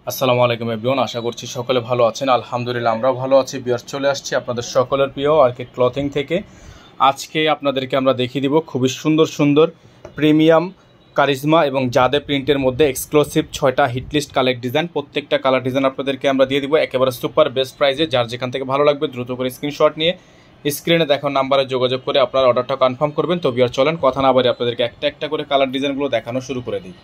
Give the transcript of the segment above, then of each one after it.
আসসালামু আলাইকুম এভরিওয়ান, আশা করছি সকলে ভালো আছেন। আলহামদুলিল্লাহ আমরাও ভালো আছি। বিয়ার চলে আসছি আপনাদের সকলের প্রিয় আর্কিড ক্লথিং থেকে। আজকে আপনাদেরকে আমরা দেখিয়ে দিব খুবই সুন্দর সুন্দর প্রিমিয়াম কারিজমা এবং জাদে প্রিন্টের মধ্যে এক্সক্লুসিভ 6টা হিটলিস্ট কালেক্ট ডিজাইন। প্রত্যেকটা কালার ডিজাইন আপনাদেরকে আমরা দিয়ে দিব একেবারে সুপার বেস্ট প্রাইসে। যার যেখান থেকে ভালো লাগবে দ্রুত করে স্ক্রিনশট নিয়ে স্ক্রিনে দেখানো নাম্বারে যোগাযোগ করে আপনার অর্ডারটা কনফার্ম করবেন। তো বিয়ার চলেন কথা না বলে আপনাদেরকে একটা একটা করে কালার ডিজাইনগুলো দেখানো শুরু করে দিই।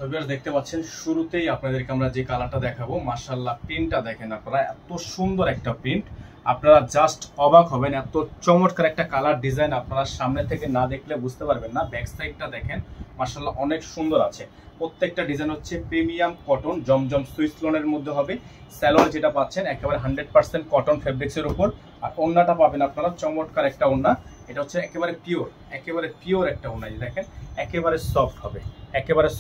তো ভিউয়ার্স দেখতে পাচ্ছেন শুরুতেই আপনাদেরকে আমরা যে কালারটা দেখাবো, মাশাআল্লাহ প্রিন্টটা দেখেন আপনারা, এত সুন্দর একটা প্রিন্ট, আপনারা জাস্ট অবাক হবেন। এত চমৎকার একটা কালার ডিজাইন আপনারা সামনে থেকে না দেখলে বুঝতে পারবেন না। ব্যাক সাইডটা দেখেন মাশাআল্লাহ অনেক সুন্দর আছে। প্রত্যেকটা ডিজাইন হচ্ছে প্রিমিয়াম কটন জমজম সুইস লোনের মধ্যে হবে। সালোয়ার যেটা পাচ্ছেন একেবারে 100% কটন ফেব্রিক্সের উপর, আর ওড়নাটা পাবেন আপনারা চমৎকার একটা ওড়না। এটা হচ্ছে একেবারে পিওর একটা ওড়না। দেখেন একেবারে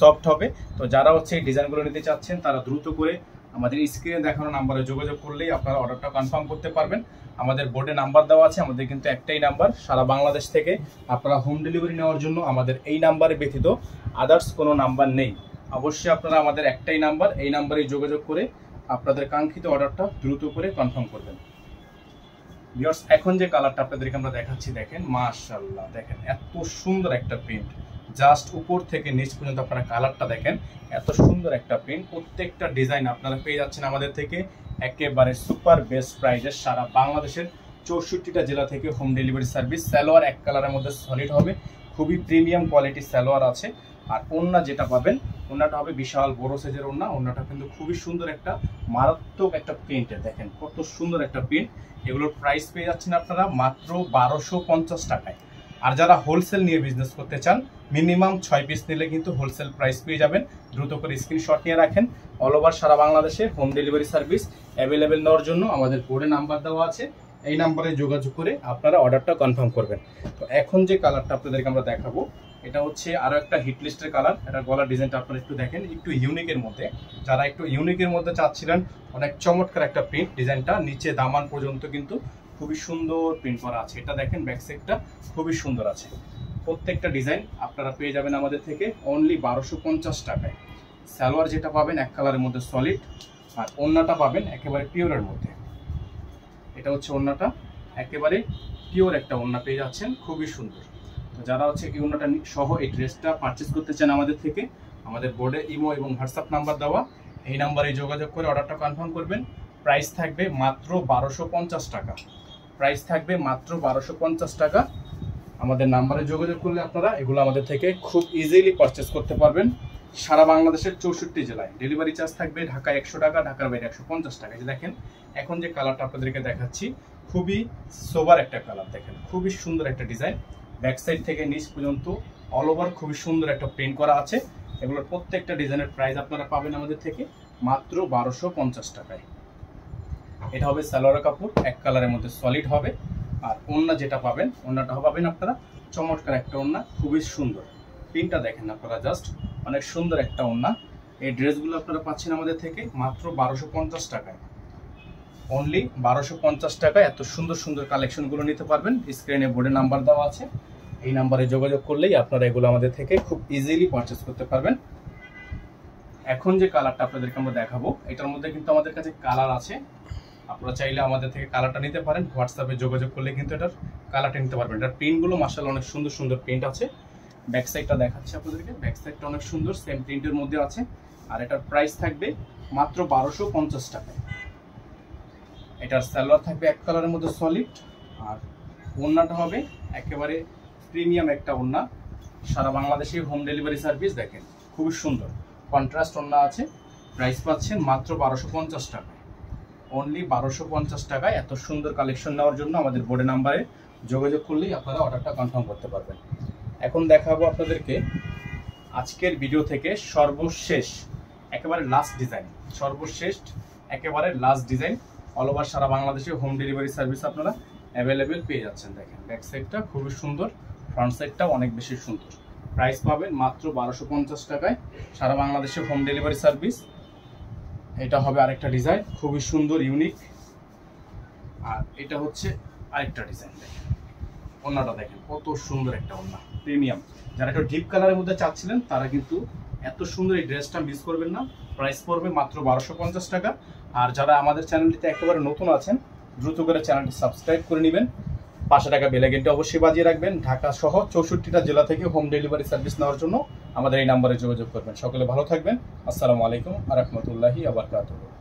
সফট হবে। তো যারা হচ্ছে এই ডিজাইনগুলো নিতে চাচ্ছেন তারা দ্রুত করে আমাদের স্ক্রিনে দেখানো নাম্বারে যোগাযোগ করলেই আপনারা অর্ডারটা কনফার্ম করতে পারবেন। আমাদের বোর্ডে নাম্বার দেওয়া আছে, আমাদের কিন্তু একটাই নাম্বার। সারা বাংলাদেশ থেকে আপনারা হোম ডেলিভারি নেওয়ার জন্য আমাদের এই নাম্বারে ব্যতীত আদার্স কোনো নাম্বার নেই। অবশ্যই আপনারা আমাদের একটাই নাম্বার, এই নাম্বারে যোগাযোগ করে আপনাদের কাঙ্ক্ষিত অর্ডারটা দ্রুত করে কনফার্ম করবেন। ভিউয়ার্স এখন যে কালারটা আপনাদেরকে আমরা দেখাচ্ছি দেখেন মাশাআল্লাহ, দেখেন এত সুন্দর একটা প্রিন্ট। জাস্ট উপর থেকে নিচ পর্যন্ত আপনারা কালারটা দেখেন, এত সুন্দর একটা প্রিন্ট। প্রত্যেকটা ডিজাইন আপনারা পেয়ে যাচ্ছেন আমাদের থেকে একেবারে সুপার বেস্ট প্রাইসে। সারা বাংলাদেশের 64টা জেলা থেকে হোম ডেলিভারি সার্ভিস। সালোয়ার এক কালারের মধ্যে সলিড হবে, খুবই প্রিমিয়াম কোয়ালিটির সালোয়ার আছে। আর ওড়না যেটা পাবেন, ওড়নাটা হবে বিশাল বড় সাইজের ওড়না। ওড়নাটা কিন্তু খুবই সুন্দর একটা মারাত্মক একটা প্রিন্টের, দেখেন কত সুন্দর একটা প্রিন্ট। এগুলোর প্রাইস পেয়ে যাচ্ছেন আপনারা মাত্র 1250 টাকায়। আর যারা হোলসেল নিয়ে বিজনেস করতে চান মিনিমাম 6 পিস নিলে কিন্তু হোলসেল প্রাইস পেয়ে যাবেন। দ্রুত করে স্ক্রিনশট নিয়ে রাখেন। অল ওভার সারা বাংলাদেশে হোম ডেলিভারি সার্ভিস অ্যাভেলেবেল নেওয়ার জন্য আমাদের বোর্ডে নাম্বার দেওয়া আছে, এই নাম্বারে যোগাযোগ করে আপনারা অর্ডারটা কনফার্ম করবেন। তো এখন যে কালারটা আপনাদেরকে আমরা দেখাবো এটা হচ্ছে আরো একটা হিট লিস্টের কালার। এটা গলার ডিজাইনটা আপনারা একটু দেখেন, একটু ইউনিকের মধ্যে। যারা একটু ইউনিকের মধ্যে চাচ্ছিলেন, অনেক চমৎকার একটা প্রিন্ট। ডিজাইনটা নিচে দামান পর্যন্ত কিন্তু খুবই সুন্দর প্রিন্ট করা আছে। এটা দেখেন ব্যাক সাইডটা খুবই সুন্দর আছে। প্রত্যেকটা ডিজাইন আপনারা পেয়ে যাবেন আমাদের থেকে অনলি 1250 টাকায়। সালোয়ার যেটা পাবেন এক কালারের মধ্যে সলিড, আর ওড়নাটা পাবেন একেবারে পিওরের মধ্যে। এটা হচ্ছে ওড়নাটা, একেবারে পিওর একটা ওড়না পেয়ে যাচ্ছেন, খুবই সুন্দর। তো যারা হচ্ছে এই ওড়নাটা সহ এই ড্রেসটা পারচেস করতে চান আমাদের থেকে, আমাদের বোর্ডে ইমো এবং হোয়াটসঅ্যাপ নাম্বার দেওয়া, এই নাম্বারে যোগাযোগ করে অর্ডারটা কনফার্ম করবেন। প্রাইস থাকবে মাত্র 1250 টাকা। আমাদের নাম্বারে যোগাযোগ করলে আপনারা এগুলো আমাদের থেকে খুব ইজিলি পারচেস করতে পারবেন। সারা বাংলাদেশের 64 জেলায় ডেলিভারি চার্জ থাকবে। ঢাকা 100 টাকা, ঢাকার বাইরে 150 টাকা। এই দেখেন এখন যে কালারটা আপনাদেরকে দেখাচ্ছি খুবই সোবার একটা কালার, দেখেন খুবই সুন্দর একটা ডিজাইন। ব্যাক সাইড থেকে নিচ পর্যন্ত অল ওভার খুবই সুন্দর একটা প্রিন্ট করা আছে। এগুলোর প্রত্যেকটা ডিজাইনের প্রাইস আপনারা পাবেন আমাদের থেকে মাত্র 1250 টাকায়। এটা হবে সালোয়ার কাপড়, এক কালারের মধ্যে সলিড হবে। আর ওড়না যেটা পাবেন, ওড়নাটা পাবেন আপনারা চমৎকার একটা ওড়না, খুবই সুন্দর। প্রিন্টটা দেখেন আপনারা, জাস্ট অনেক সুন্দর একটা ওড়না। এই ড্রেসগুলো আপনারা পাচ্ছেন আমাদের থেকে মাত্র 1250 টাকায়। অনলি 1250 টাকায় এত সুন্দর সুন্দর কালেকশনগুলো নিতে পারবেন। স্ক্রিনে বোর্ডে নাম্বার দেওয়া আছে, এই নাম্বারে যোগাযোগ করলেই আপনারা এগুলো আমাদের থেকে খুব ইজিলি পারচেস করতে পারবেন। এখন যে কালারটা আপনাদেরকে আমরা দেখাবো, এটার মধ্যে কিন্তু আমাদের কাছে কালার আছে। আপনারা চাইলে আমাদের থেকে কালারটা নিতে পারেন। হোয়াটসঅ্যাপে যোগাযোগ করলে কিন্তু এটার কালারটা নিতে পারবেন। এটার প্রিন্টগুলো মাশাআল্লাহ অনেক সুন্দর সুন্দর প্রিন্ট আছে। ব্যাক সাইডটা দেখাচ্ছি আপনাদেরকে, ব্যাক সাইডটা অনেক সুন্দর, সেম প্রিন্টের মধ্যে আছে। আর এটার প্রাইস থাকবে মাত্র 1250 টাকায়। এটার সালোয়ার থাকবে এক কালারের মধ্যে সলিড, আর ওড়নাটা হবে একেবারে প্রিমিয়াম একটা ওড়না। সারা বাংলাদেশে হোম ডেলিভারি সার্ভিস, দেখেন খুবই সুন্দর কন্ট্রাস্ট ওড়না আছে। প্রাইস পাচ্ছেন মাত্র 1250 টাকায়। অনলি 1250 টাকায় এত সুন্দর কালেকশন নেওয়ার জন্য আমাদের বোর্ডে নাম্বারে যোগাযোগ করলেই আপনারা অর্ডারটা কনফার্ম করতে পারবেন। এখন দেখাবো আপনাদেরকে আজকের ভিডিও থেকে সর্বশেষ একেবারে লাস্ট ডিজাইন, একেবারে লাস্ট ডিজাইন। অল ওভার সারা বাংলাদেশে হোম ডেলিভারি সার্ভিস আপনারা অ্যাভেলেবেল পেয়ে যাচ্ছেন। দেখেন ব্যাক সাইডটা খুবই সুন্দর, ফ্রন্ট সাইডটাও অনেক বেশি সুন্দর। প্রাইস পাবেন মাত্র 1250 টাকায়, সারা বাংলাদেশে হোম ডেলিভারি সার্ভিস। এটা হবে আরেকটা ডিজাইন, খুবই সুন্দর ইউনিক। আর এটা হচ্ছে আরেকটা ডিজাইন, দেখেন ওড়নাটা দেখেন কত সুন্দর একটা ওড়না, প্রিমিয়াম। যারা একটু ডিপ কালারের মধ্যে চাচ্ছিলেন তারা কিন্তু এত সুন্দর এই ড্রেসটা মিস করবেন না। প্রাইস পড়বে মাত্র 1250 টাকা। আর যারা আমাদের চ্যানেলটিতে একেবারে নতুন আছেন দ্রুত করে চ্যানেলটি সাবস্ক্রাইব করে নেবেন, পাশে টাকা বেল আইকনটি অবশ্যই বাজিয়ে রাখবেন। ঢাকা সহ 64টা জেলা থেকে হোম ডেলিভারি সার্ভিস নেওয়ার জন্য আমাদের এই নাম্বারে যোগাযোগ করবেন। সকলে ভালো থাকবেন। আসসালামু আলাইকুম ওয়া রাহমাতুল্লাহি ওয়া বারাকাতুহু।